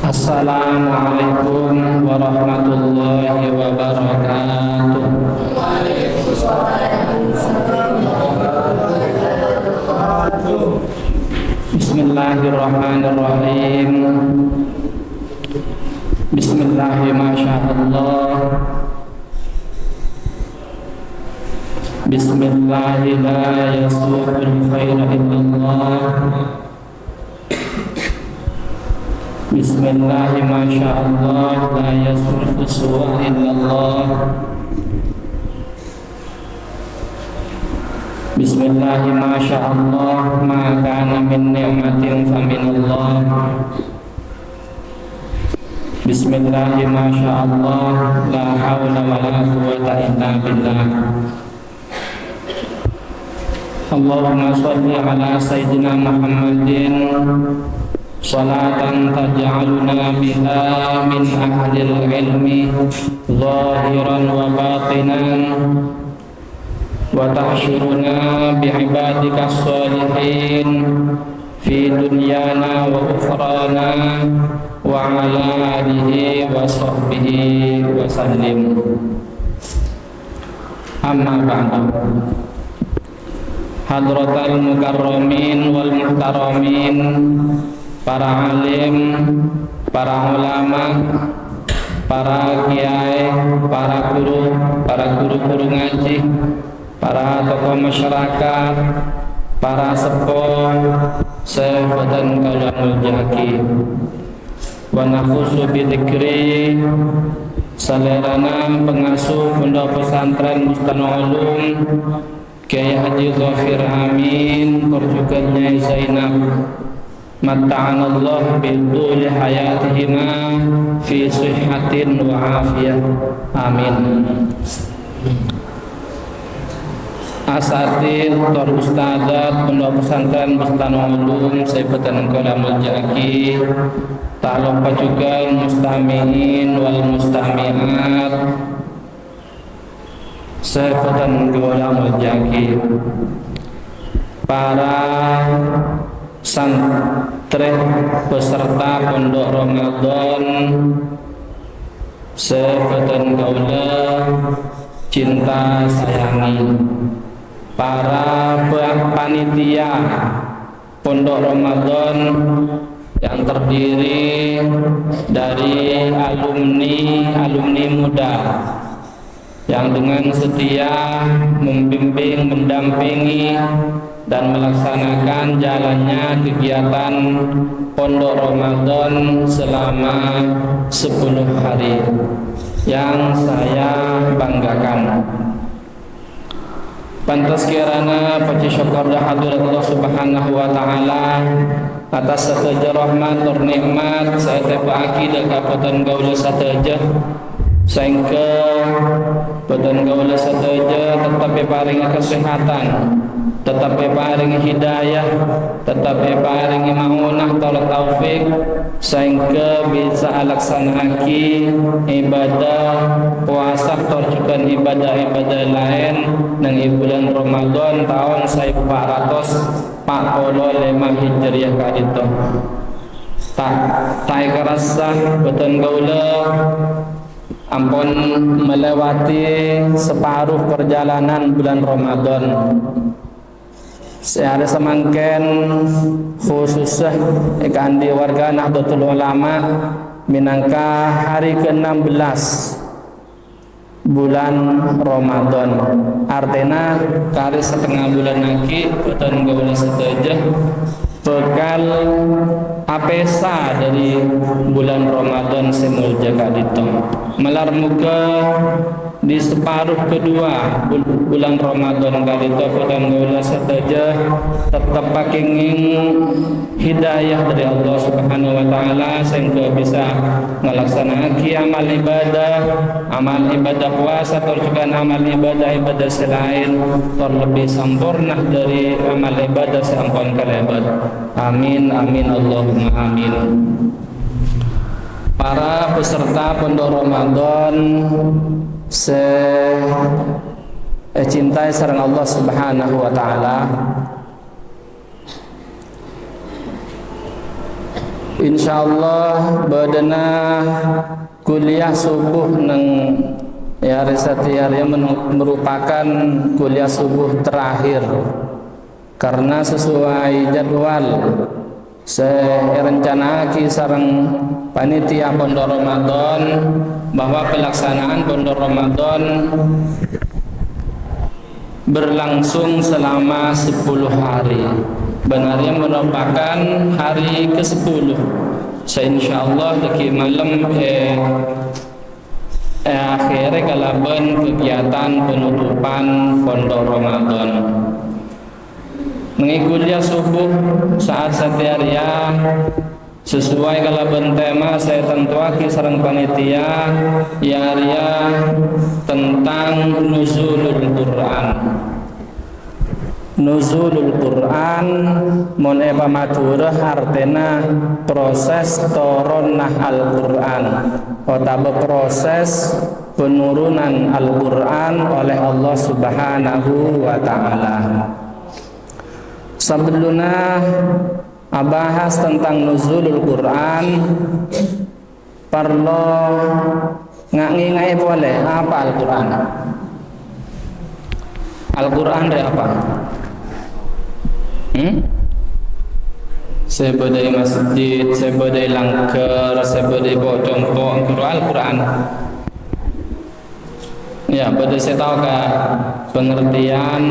Assalamualaikum warahmatullahi wabarakatuh. Bismillahirrahmanirrahim. Bismillahirrahmanirrahim. Bismillahi la yasuqul khaira illallah. Bismillahi masyaallah la yasrifu su'a illallah. Bismillahi masyaallah ma kana min ni'matin fa minallah. Bismillahi masyaallah la haula wa la quwwata illa billah. Allahumma shalli ala sayyidina Muhammadin salatan taj'aluna biha min ahlil ilmi zahiran wa batinan wa tahsyuruna bi'ibadika sholihin fi dunyana wa ukhrana wa ala alihi wa sahbihi wa sallim. Amma ba'du. Hadratal mukarramin wal muhtaramin, para alim, para ulama, para kiai, para guru-guru ngaji, para tokoh masyarakat, para sepuh, sahabat kalamul jaki, wa nakhusu bidzikri salerana pengasuh pondok pesantren Bustanul Ulum Kiai Haji Zafir Amin, juga Nyai Zainab Matta'anallah biduli hayatihima fi sihhatin wa afiyah. Amin. Asatid tor ustadzat pondok pesantren Bustanul Ulum Saibatan Kalamul Jaki, tak lupa juga mustamiin wal mustamiat Saibatan Kalamul Jaki, para santri peserta pondok Ramadan Saibatan Kaula cinta sayangi, para panitia pondok Ramadan yang terdiri dari alumni muda yang dengan setia membimbing, mendampingi dan melaksanakan jalannya kegiatan pondok Ramadan selama 10 hari yang saya banggakan. Pantas kirana puji syukur dah hadirat Allah Subhanahu wa taala atas sateja rahmat tur nikmat saya tepaki dah kapotan gaula sateja saengke badan gaula sateja tetap paringi kesehatan, tetap paringi hidayah, tetap paringi maunah tolak taufik sehingga bisa alaksanakan ibadah puasa terjukan ibadah-ibadah lain nang bulan Ramadan tahun 1445 Hijriah kadito. Tak kerasa beton gaula ampun melewati separuh perjalanan bulan Ramadan. Saya ada semangken khususnya ikan di warga Nahdlatul Ulama minangka hari ke-16 bulan Ramadan. Artinya kali setengah bulan lagi beton gaula sateja bekal apesa dari bulan Ramadan semulja kadito. Melar muka di separuh kedua bulan Ramadan kadito beton gaula sateja tetap pakingin hidayah dari Allah Subhanahu wa taala sehingga bisa melaksanakan amal ibadah puasa atau juga amal ibadah selain terlebih sempurna dari amal ibadah seampun kalebat. Amin amin Allahumma amin. Para peserta pondok Ramadan cintai sareng Allah Subhanahu wa taala, insyaallah badana kuliah subuh nang ya resatiarya merupakan kuliah subuh terakhir karena sesuai jadwal saya rencana sareng panitia Pondok Ramadan bahwa pelaksanaan Pondok Ramadan berlangsung selama 10 hari. Benarnya merupakan hari ke-10. Insyaallah di malam akhirnya kalaban kegiatan penutupan Pondok Ramadan. Mengikuti subuh saat satiaria sesuai kalaban tema saya tentuaki sareng panitia ya tentang nuzulul Quran. Nuzulul Quran mon eba maturah artena proses turunah Al-Quran atau proses penurunan Al-Quran oleh Allah Subhanahu wa ta'ala. Sebelumnya bahas tentang nuzulul Quran perlu ngai boleh apa Al-Quran? Al-Quran dari apa? Saya badai masjid, saya badai langker, saya badai bawa contoh Al-Quran. Ya, badai saya tahu ke pengertian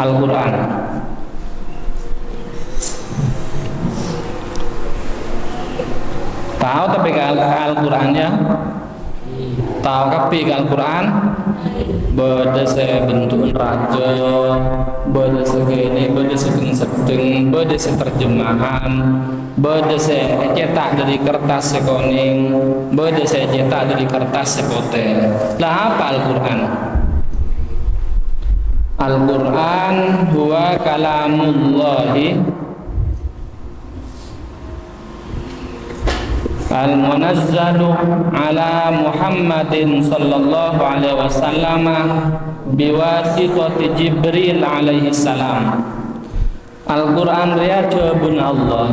Al-Quran. Tahu tapi Al-Quran ya? Tahu tapi Al-Quran? Beda saya bentuk raja, beda segini, beda seteng, beda terjemahan, beda saya cetak dari kertas sekoning, beda saya cetak dari kertas seputih. Lah apa Al-Quran? Al-Quran huwa kalamullahi al-munazzalu ala Muhammadin sallallahu alaihi wasallam biwasitati Jibril alaihi salam. Al-Quran riyadun Allah,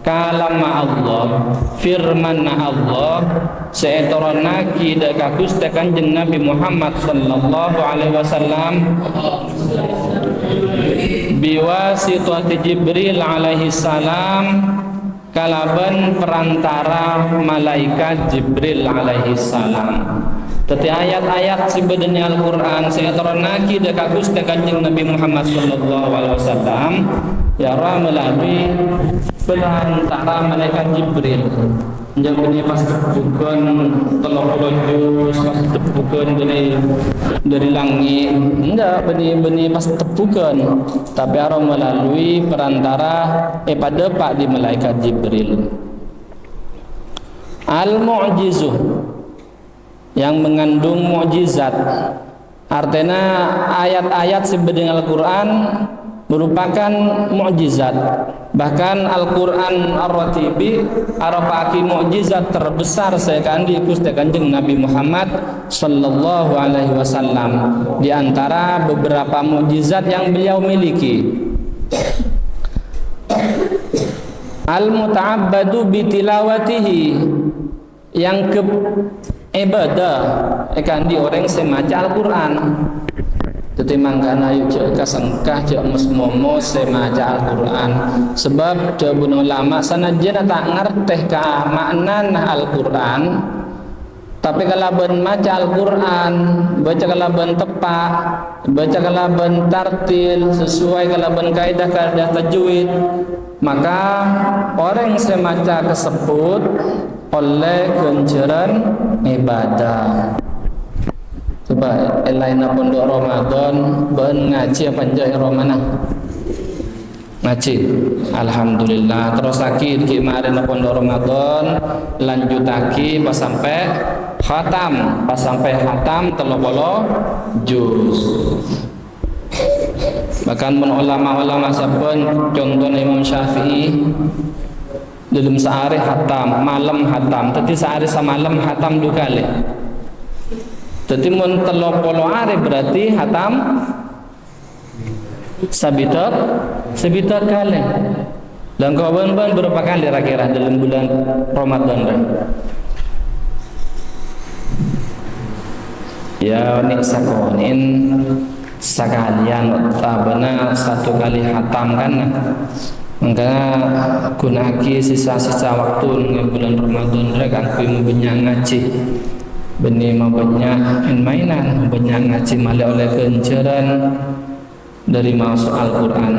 kalam Allah, firman Allah, seetoronaki dekakus tekanjeng Nabi Muhammad sallallahu alaihi wasallam biwasitati Jibril alaihi salam kalaban perantara malaikat Jibril alaihi salam. Tetapi ayat-ayat sebenarnya Al-Quran saya teronaki dekakus kanjeng Nabi Muhammad sallallahu alaihi wasallam ya melalui perantara malaikat Jibril. Jangan ini pas tepukan telur jus pas tepukan dari langit enggak benih pas tepukan tapi orang melalui perantara pada pak di malaikat Jibril. Al-mu'jizuh yang mengandung mukjizat artinya ayat-ayat sebenarnya Al-Quran merupakan mukjizat. Bahkan Al-Quran Ar-Ratibi arapaki mukjizat terbesar sekali Gusti Kanjeng Nabi Muhammad sallallahu alaihi wasallam. Di antara beberapa mukjizat yang beliau miliki, al-muta'abbadu bitilawatihi, yang ke ibadah akan di orang semaca Al-Quran. Tetimbang kana yuk cek kasengkah cek musmomo semaca Al-Quran. Sebab jabun ulama sanajan tak ngerteh ka makna Al-Quran, tapi kalau ben maca Al-Quran, baca kalau ben tepak, baca kalau ben tartil sesuai kalau ben kaidah tajwid, maka orang semaca kesebut oleh kenceran ibadah. Coba elaina Pondok Ramadan ben ngaji apa jai romana ngaji alhamdulillah. Terus lagi kemarin Pondok Ramadan lanjut lagi pas sampai khatam, telobolo juz. Bahkan ulama-ulama saben contohnya Imam Syafi'i dalam sehari hatam, malam hatam, tapi sehari semalam hatam dua kali. Jadi mun 30 hari berarti hatam sebitar kali. Dan kau ben berapa kali kira-kira dalam bulan Ramadan kan? Ya nik sakonin sekalian tabana satu kali hatam kan. Makanya gunaki sisa-sisa waktu dengan bulan Ramadan rek aku banyak ngaji. Benih mau banyak mainan, banyak ngaji malah oleh kenceran dari masuk Al-Quran.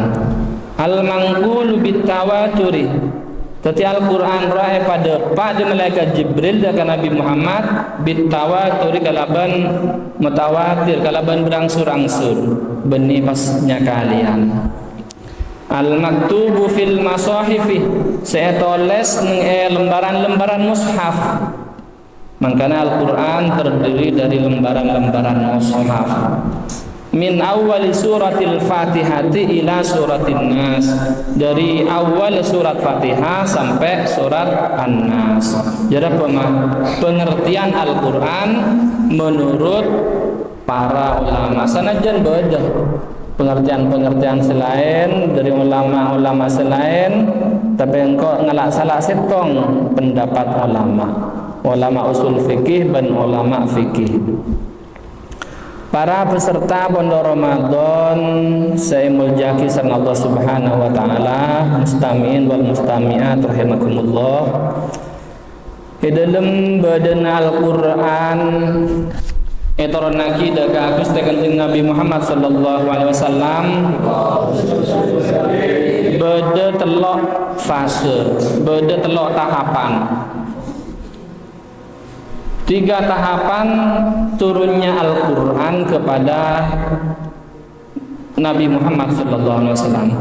Al-mangkulu bitawaturi. Tetapi Al-Quran raih pada malaikat Jibril dan Nabi Muhammad bitawaturi kalaban mutawatir kalaban berangsur-angsur benih pasnya kalian. Al-maktubu fil masahifi saya tulis lembaran-lembaran mushaf. Makanya Al-Quran terdiri dari lembaran-lembaran mushaf. Min awal suratil Fatihati ila suratin Nas, dari awal surat Fatihah sampai surat An-Nas. Jadi pengertian Al-Quran menurut para ulama sanajan beda pengertian selain dari ulama-ulama selain, tapi engkau ngelak salah setong pendapat ulama usul fikih dan ulama fikih. Para peserta pondok Ramadan saya muljaki sareng Allah Subhanahu wa taala, mustamiin wal mustami'at rahimakumullah. Di dalam badan Al-Qur'an etoronaki daga Gusti Kanjeng Nabi Muhammad sallallahu alaihi wasallam beda telok fase, beda telok tahapan. 3 tahapan turunnya Al-Quran kepada Nabi Muhammad SAW.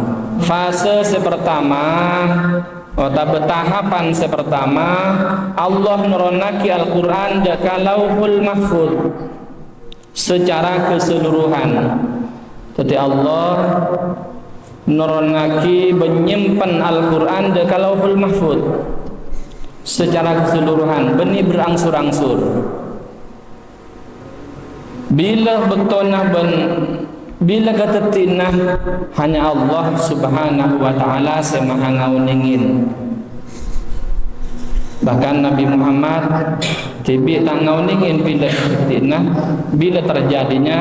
Fase pertama atau tahapan pertama Allah nuronaki Al-Quran daka lauhul mahfud secara keseluruhan. Jadi Allah nuronaki menyimpan Al-Quran daka lauhul mahfud secara keseluruhan, benih berangsur-angsur. Bila betonah bila katatinah hanya Allah Subhanahu wa taala semaha ngauningin. Bahkan Nabi Muhammad tibi ngauningin bila katatinah bila terjadinya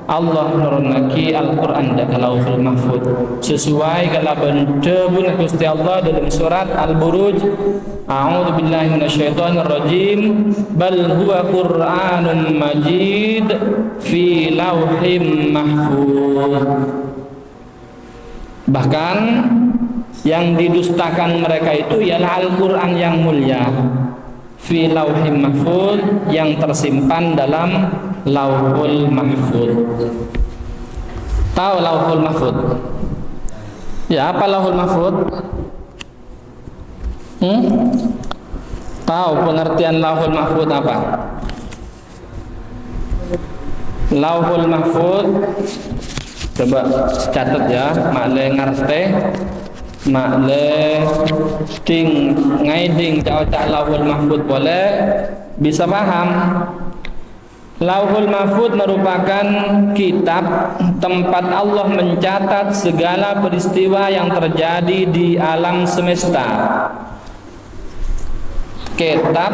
Allah nurunaki Al-Quran dan Lauhul Mahfud sesuai kalaban debun Gusti Allah dalam surat Al-Buruj, a'udzu billahi minasyaitonir rajim, bal huwa Qur'anun Majid fi lauhim mahfuz. Bahkan yang didustakan mereka itu ialah Al-Quran yang mulia fi lauhim mahfuz yang tersimpan dalam Lauhul Mahfud. Tahu Lauhul Mahfud? Ya, apa Lauhul Mahfud? Tahu pengertian Lauhul Mahfud apa? Lauhul Mahfud, coba catat ya, makle ngarte, makle ting ngaiding cak Lauhul Mahfud boleh bisa paham. Lauhul Mahfud merupakan kitab tempat Allah mencatat segala peristiwa yang terjadi di alam semesta. Kitab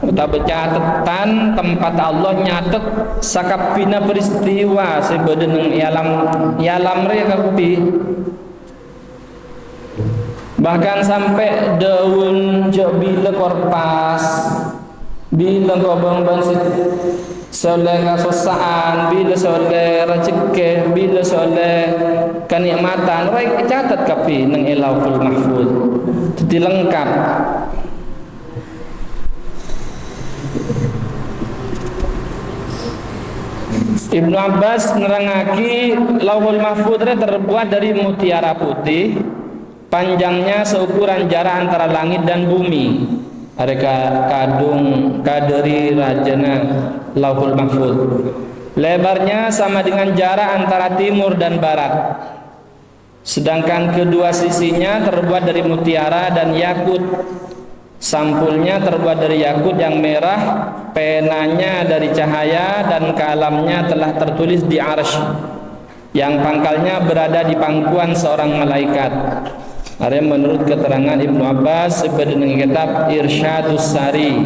atau catatan tempat Allah nyatet sakapina peristiwa sebenarnya ialam rekapi. Bahkan sampai daun bila korpas, bila gobang bansit soleh kasosaan, bila soleh rezeki, bila soleh kenikmatan, mereka catat kapi nang Lauhul Mahfuz. Jadi lengkap. Ibnu Abbas nerangaki Lauhul Mahfuz terbuat dari mutiara putih, panjangnya seukuran jarak antara langit dan bumi. Mereka kadung kaderi rajana Lauhul Mahfuz. Lebarnya sama dengan jarak antara timur dan barat. Sedangkan kedua sisinya terbuat dari mutiara dan yakut. Sampulnya terbuat dari yakut yang merah, penanya dari cahaya, dan kalamnya telah tertulis di arsy, yang pangkalnya berada di pangkuan seorang malaikat. Ada menurut keterangan Ibnu Abbas sebagai kitab Irsyadus Sari,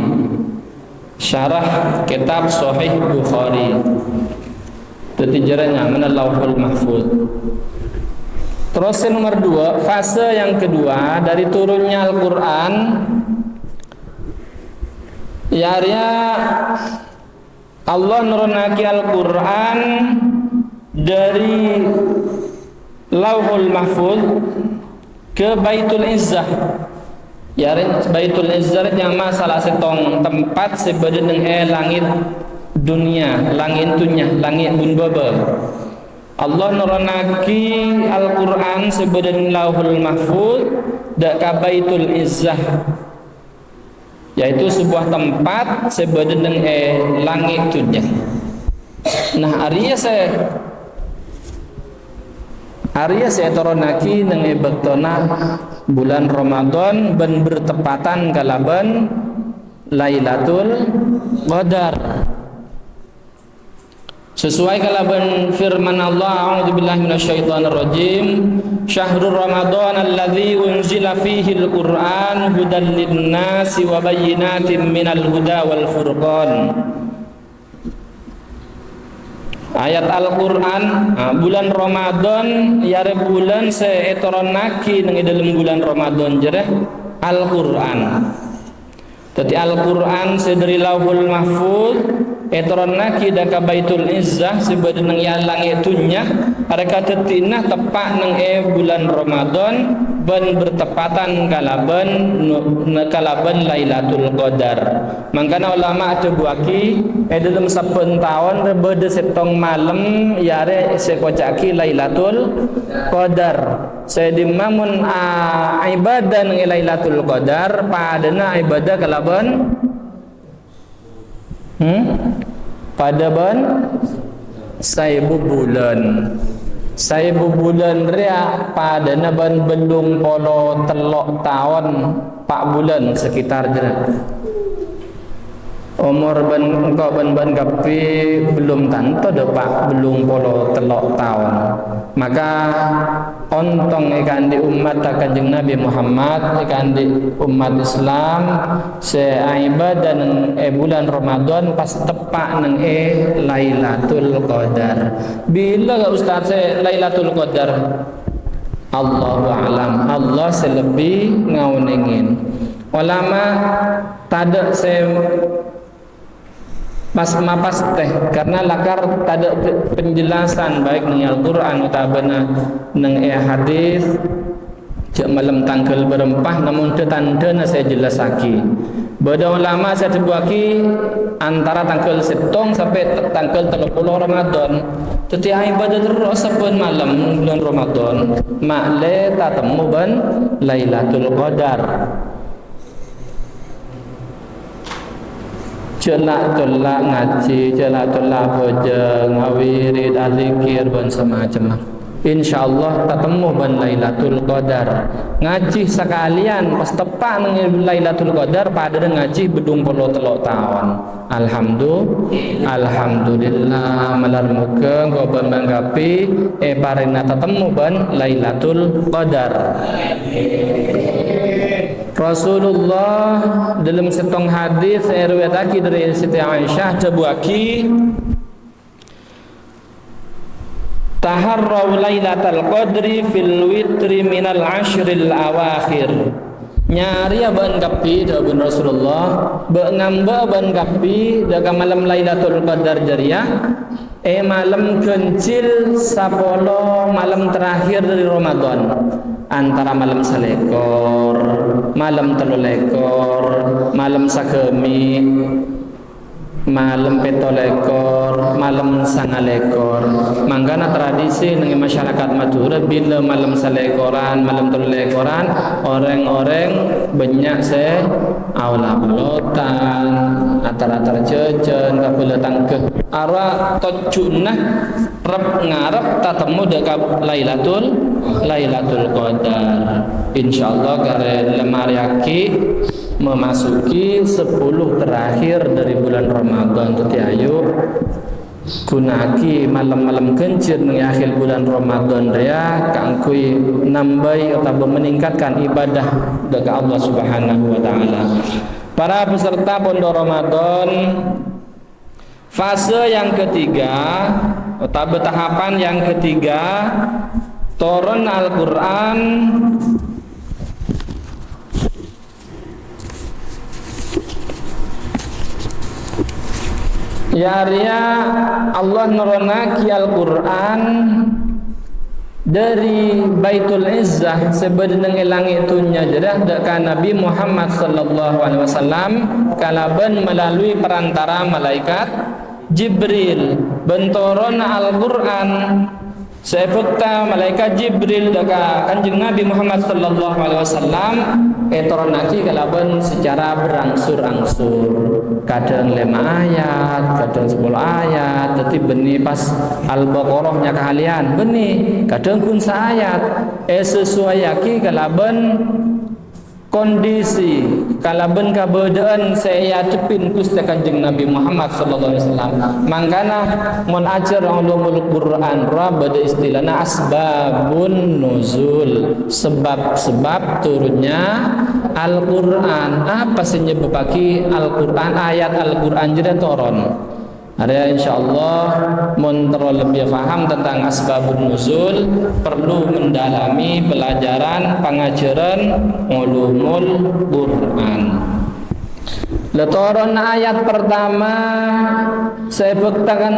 syarah kitab Sahih Bukhari. Tetijaranya mana Lauhul Mahfuz. Terus yang nomor 2, fase yang kedua dari turunnya Al-Quran, ya Allah nurunaki Al-Quran dari Lauhul Mahfuz ke Baitul Izzah. Ya Baitul Izzah yang masalah setong tempat sebenarnya langit dunia, langit dunia, langit bun baba. Allah nurunaki Al-Quran sebenarnya Lauhul Mahfuz dak ka Baitul Izzah, yaitu sebuah tempat sebenarnya langit dunia. Nah Arya saya turunaki nang bektona bulan Ramadan ben bertepatan kalaban Lailatul Qadar. Sesuai kalaban firman Allah, a'udzubillahi minasyaitonirrajim, syahrul Ramadan alladzi unzila fihi al-Qur'an hudan lin-nasi wa bayyinatin minal huda wal furqan. Ayat Al-Quran, bulan Ramadan yare bulan seetoronaki nang dalam bulan Ramadan jereh Al-Quran. Tadi Al-Quran sedari Lauhul Mahfuz etoronaki daka Baitul Izzah sebadan nang yalang itunya ada kata tinah tepat nang bulan Ramadan ben bertepatan kalaban Lailatul Qadar. Mangkana ulama tebuaki dalam saben taun beda setong malam yare sekocaki Lailatul Qadar. Sedimamun ibadah nang Lailatul Qadar padana ibadah kalaban pada ban saibu bulan ria pada naban belum polo telok tahun 4 bulan sekitar jenak umur ban engkau ban kapi belum tanto depak belum polo telok tahun, maka ontong ikan di umat Kanjeng Nabi Muhammad ikan di umat Islam seibadah nang bulan Ramadan pas tepak nang Lailatul Qadar. Bila Ustaz Lailatul Qadar? Allahu a'lam. Allah selebih ngauningin. Ulama tada pas mapas teh karena lakar tada penjelasan baik nang Al-Quran utabana nang hadis cek malam tanggal berempah namun tanda saya jelasaki. Beda ulama saya tebuaki antara tanggal setong sampai tanggal 30 Ramadan. Tetapi ibadah terus saben malam bulan Ramadan makle tak temu ban Lailatul Qadar. Celak ngaji, celak baca, ngawirid, adzikir dan semacam. Insyaallah tak temu ban Lailatul Qadar. Ngaji sekalian pas tepak nang Lailatul Qadar pada ngaji bedung polo telok tahun. Alhamdulillah malar muka go ban manggapi parena tak temu ban Lailatul Qadar. Rasulullah dalam setong hadis riwayatake dari Siti Aisyah tebuaki taharraw lailatal qadri fil witri minal ashril awakhir. Nyari ban kapi dari Rasulullah ngamba ban kapi dalam malam Lailatul Qadar jariah malam kencil 10 malam terakhir dari Ramadan, antara malam selekor, malam telulekor, malam sakemi, malam petolekor, malam sangalekor. Mangkana tradisi nang masyarakat Madura bila malam salekoran, malam telulekoran, orang-orang banyak aula pelotan, atar-atar jajan, kabula tangke. Ara tojunah rep ngarep tatemu dekat Lailatul Qadar. Insyaallah kare lemari aki memasuki 10 terakhir dari bulan Ramadan. Tuti ayo kunaki malam-malam kencir di akhir bulan Ramadan dia kangkui nambai atau meningkatkan ibadah dekat Allah Subhanahu wa taala. Para peserta pondok Ramadan fase yang ketiga atau tahapan yang ketiga turun Al-Qur'an ya ria Allah nurunaki Al-Qur'an dari Baitul Izzah sebenarnya elang itunya jadah dekat Nabi Muhammad sallallahu alaihi wasallam kalaban melalui perantara malaikat Jibril bentoron Al-Qur'an sebekta malaikat Jibril dekat Kanjeng Nabi Muhammad sallallahu alaihi wasallam etoronaki kalaban secara berangsur-angsur kadang 5 ayat kadang 10 ayat tetapi benih pas Al-Baqarahnya kalian benih kadang kun ayat sesuai yaki kalaban kondisi kalaban kabadaan saya cepin kusta Kanjeng Nabi Muhammad sallallahu alaihi wasallam mangkana mun ajar ulumul Quran ra bada istilahna asbabun nuzul sebab-sebab turunnya Al-Qur'an apa menyebabkan Al-Qur'an ayat Al-Qur'an jadi turun ada insyaallah mun lebih paham tentang asbabun nuzul perlu mendalami pelajaran pengajaran ulumul Quran. Letoron ayat pertama saya bektakan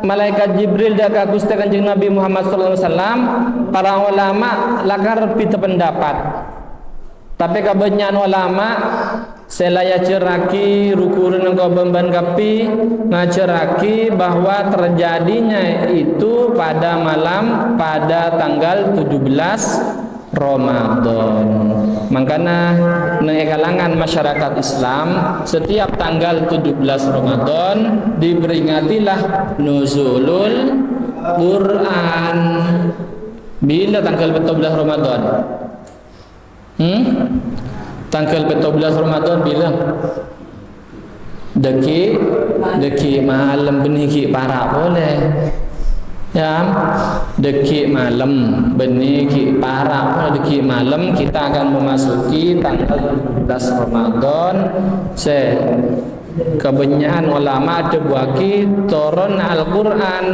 malaikat Jibril dak Gusti Kanjeng Nabi Muhammad sallallahu alaihi wasallam para ulama lakar pita pendapat. Tapi kebanyakan ulama selaya ceraki rukurin engkau bemban kapi ngaceraki bahwa terjadinya itu pada malam pada tanggal 17 Ramadan. Makanya di kalangan masyarakat Islam setiap tanggal 17 Ramadan diperingatilah nuzulul Quran. Bila tanggal 17 Ramadan? Tanggal 14 Ramadan bilang deki malam benih ki para boleh ya deki malam benih ki para boleh deki malam kita akan memasuki tanggal 17 Ramadan kebanyakan ulama ada buaki turun Al-Quran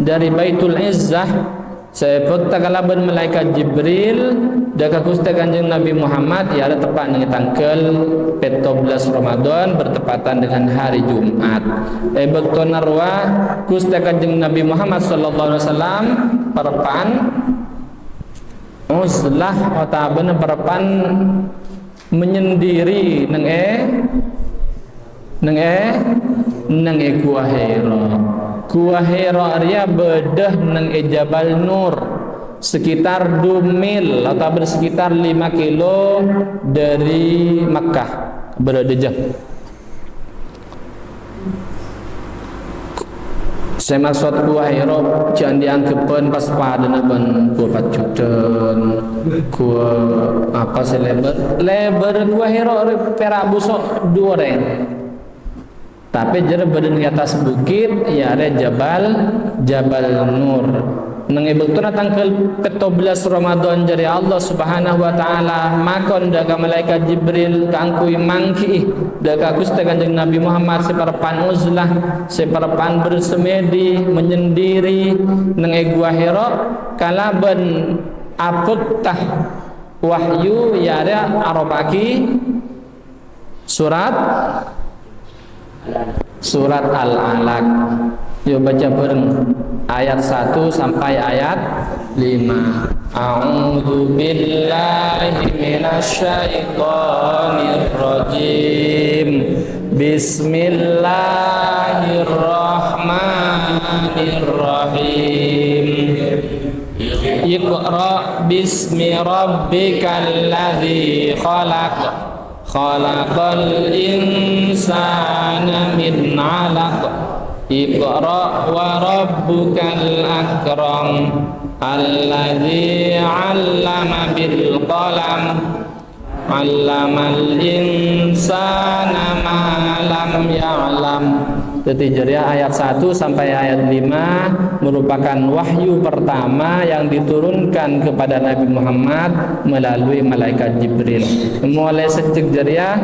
dari Baitul Izzah sebab takalaban malaikat Jibril daka Gusti Kanjeng Nabi Muhammad ya ada tepat dengan tanggal 14 Ramadan bertepatan dengan hari Jumat. Bekton narwa Gusti Kanjeng Nabi Muhammad sallallahu alaihi wasallam perpan uzlah atau benar perpan menyendiri neng Gua Hira. Gua Hira ria bedah nang Jabal Nur sekitar 2 mil atau bersekitar 5 kilo dari Makkah berada jauh. Saya maksud Gua Hira jangan dianggapkan pas pada naban gua pacudan gua apa sih lebar Gua Hira perak busuk 2 reng. Tapi jere badan di atas bukit ya ada Jabal Nur. Nang ibutuna tanggal 14 Ramadan dari Allah Subhanahu wa taala makon daga malaikat Jibril kangkui mangki daga Gusti Kanjeng Nabi Muhammad seperpan uzlah seperpan bersemedi menyendiri nang Gua Hira kalaban aputah wahyu ya ada arabaki surat Al-Alaq. Yuk baca bareng ayat 1 sampai ayat 5. A'udzu billahi minasyaitonir rajim. Bismillahirrahmanirrahim. Iqra bismi rabbikal ladzi khalaq. Khalaqal insana min 'alaq. Iqra wa rabbukal akram. Alladzi 'allama bil qalam. 'Allamal insana ma lam ya'lam. Jadi jeria ayat 1 sampai ayat 5 merupakan wahyu pertama yang diturunkan kepada Nabi Muhammad melalui malaikat Jibril. Mulai sejak jeria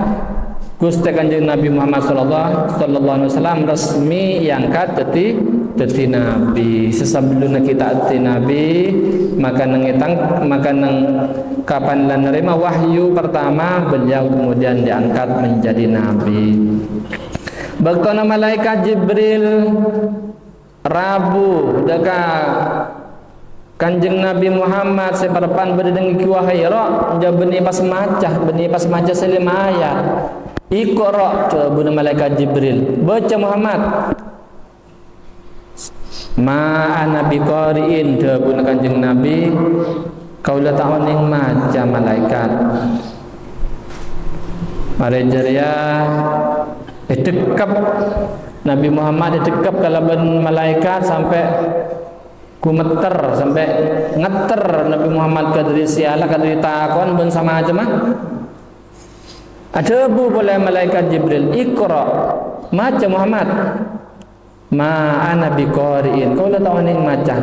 Gusti Kanjeng Nabi Muhammad sallallahu alaihi wasallam resmi angkat dadi nabi. Sesabeluna kita dadi nabi, maka kapan lan nerima wahyu pertama beliau kemudian diangkat menjadi nabi. Baktona malaikat Jibril Rabu deka Kanjeng Nabi Muhammad seperpan berdengi kiwahira jabeni pas maca selima ayat. Iqra coba malaikat Jibril baca Muhammad ma ana biqariin coba Kanjeng Nabi kaula ta'on ing maca malaikat mare jeria dekap Nabi Muhammad dekap kalaban malaikat sampai kumeter sampai ngeter Nabi Muhammad kadri siala kadri takon ben sama aja mah ada bu boleh malaikat Jibril Iqra maca Muhammad ma ana biqariin kau la tahu ning maca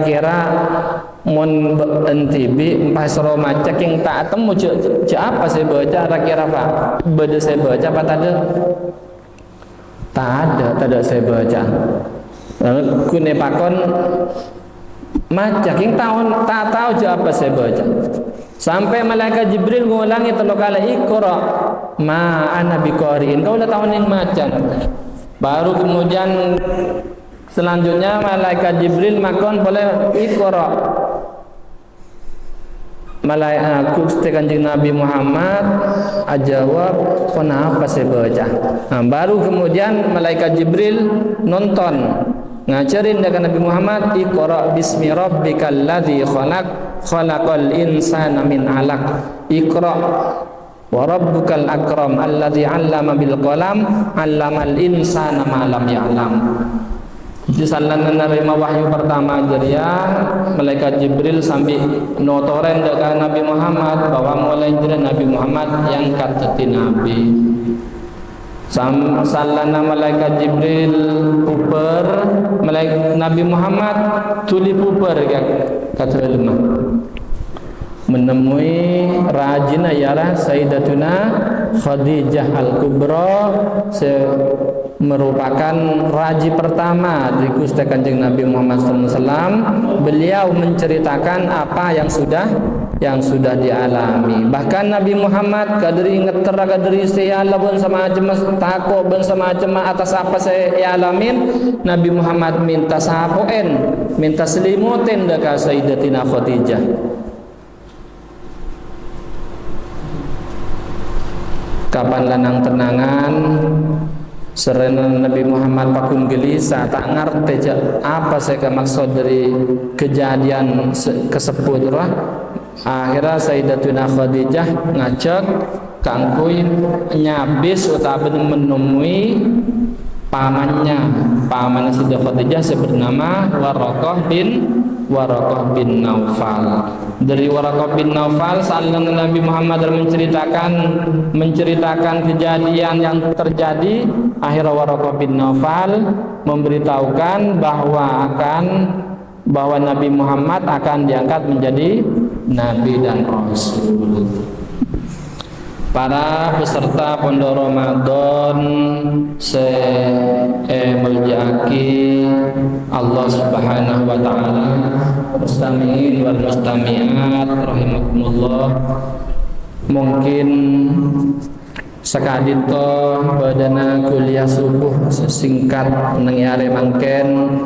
kira mun entibi pasro maca king tak temu ce apa saya baca kira Pak beda saya baca apa tak ada saya baca kune pakon maca king tak tahu je apa saya baca sampai malaikat Jibril ngulangi 3 kali Iqra ma ana biqariin kau la tahu ning maca baru kemudian selanjutnya malaikat Jibril makon boleh Iqra malaikat Gusti Kanjeng Nabi Muhammad ajawab kenapa saya baca baru kemudian malaikat Jibril nonton ngajarin dengan Nabi Muhammad Iqra bismi rabbikal ladzi khalaqal insana min 'alaq Iqra wa rabbukal akram alladzi 'allama bil qalam 'allamal insana ma lam ya'lam. Jadi sallan nerima wahyu pertama jeria malaikat Jibril sambil notoren dengan Nabi Muhammad bahwa mulai jeria Nabi Muhammad yang kata nabi. Sallana malaikat Jibril puper malaikat Nabi Muhammad tuli puper kata ulama menemui rajina ialah Sayyidatuna Khadijah Al-Kubra merupakan raji pertama di Gusti Kanjeng Nabi Muhammad SAW. Beliau menceritakan apa yang sudah dialami. Bahkan Nabi Muhammad kadri ngeter kadri saya labun sama jemas takut ben sama jema atas apa saya alamin. Nabi Muhammad minta sapoen, minta selimutin dekat Sayyidatina Khadijah. Kapan lanang tenangan serena Nabi Muhammad pakun gelisah tak ngerti apa saya maksud dari kejadian kesebut akhirnya Sayyidatuna Khadijah ngajak kangkui nyabis utawa menemui pamannya Sayyidah Khadijah bernama Waraqah bin Naufal. Dari Waraqah bin Naufal sallallahu Nabi Muhammad menceritakan kejadian yang terjadi. Akhirnya Waraqah bin Naufal memberitahukan bahwa Nabi Muhammad akan diangkat menjadi nabi dan rasul. Para peserta pondok Ramadan muljaki Allah Subhanahu wa taala, mustami'in wal mustami'at rahimakumullah. Mungkin sakadito badana kuliah subuh sesingkat nengiare mangken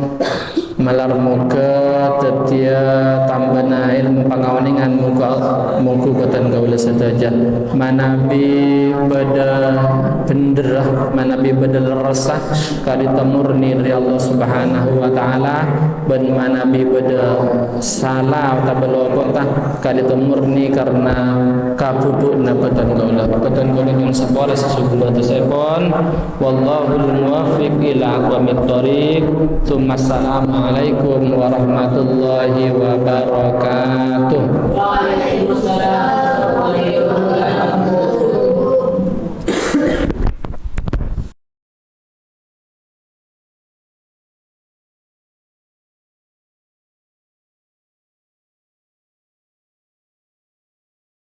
malar muka tetia tambana ilmu pangawaningan muka boten gaula sadaja manabi bada benderah manabi bada resah kadita murni dari Allah Subhanahu wa taala ben manabi bada salah ta belobok ta kadita murni karena kabudukna boten gaula yang sepora sesungguhnya tesepon wallahul muwaffiq ila aqwamit thoriq. Assalamualaikum warahmatullahi wabarakatuh.